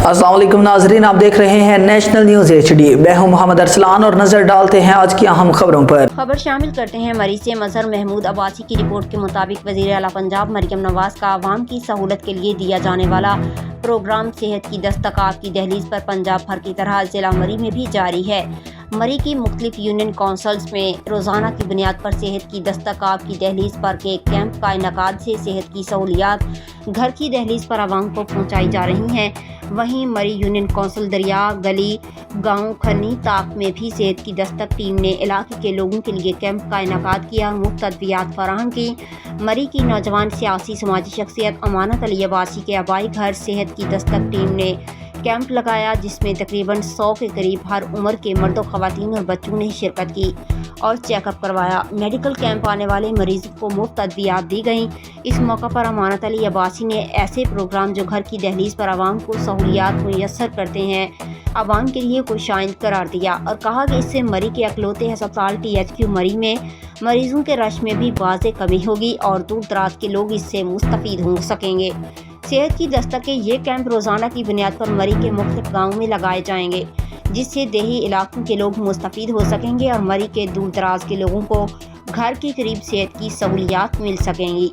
السلام علیکم ناظرین، آپ دیکھ رہے ہیں نیشنل نیوز HD۔ میں ہوں محمد ارسلان اور نظر ڈالتے ہیں آج کی اہم خبروں پر۔ خبر شامل کرتے ہیں مریض سے مظہر محمود عباسی کی رپورٹ کے مطابق وزیر اعلیٰ پنجاب مریم نواز کا عوام کی سہولت کے لیے دیا جانے والا پروگرام صحت کی دستکاب کی دہلیز پر پنجاب بھر کی طرح ضلع مری میں بھی جاری ہے۔ مری کی مختلف یونین کونسلز میں روزانہ کی بنیاد پر صحت کی دستکاب کی دہلیز پر کے کیمپ کا انعقاد سے صحت کی سہولیات گھر کی دہلیز پر عوام کو پہنچائی جا رہی ہیں۔ وہیں مری یونین کونسل دریا گلی گاؤں کھنی طاق میں بھی صحت کی دستک ٹیم نے علاقے کے لوگوں کے لیے کیمپ کا انعقاد کیا اور مفت ادویات فراہم کی۔ مری کی نوجوان سیاسی سماجی شخصیت امانت علی عباسی کے آبائی گھر صحت کی دستک ٹیم نے کیمپ لگایا، جس میں تقریباً 100 کے قریب ہر عمر کے مرد و خواتین اور بچوں نے شرکت کی اور چیک اپ کروایا۔ میڈیکل کیمپ آنے والے مریضوں کو مفت ادویات دی گئیں۔ اس موقع پر امانت علی عباسی نے ایسے پروگرام جو گھر کی دہلیز پر عوام کو سہولیات میسر کرتے ہیں عوام کے لیے خوش آئند قرار دیا اور کہا کہ اس سے مری کے اکلوتے ہسپتال THQ مری میں مریضوں کے رش میں بھی واضح کمی ہوگی اور دور دراز کے لوگ اس سے مستفید ہو سکیں گے۔ صحت کی دستک کے یہ کیمپ روزانہ کی بنیاد پر مری کے مختلف گاؤں میں لگائے جائیں گے، جس سے دیہی علاقوں کے لوگ مستفید ہو سکیں گے اور مری کے دور دراز کے لوگوں کو گھر کے قریب صحت کی سہولیات مل سکیں گی۔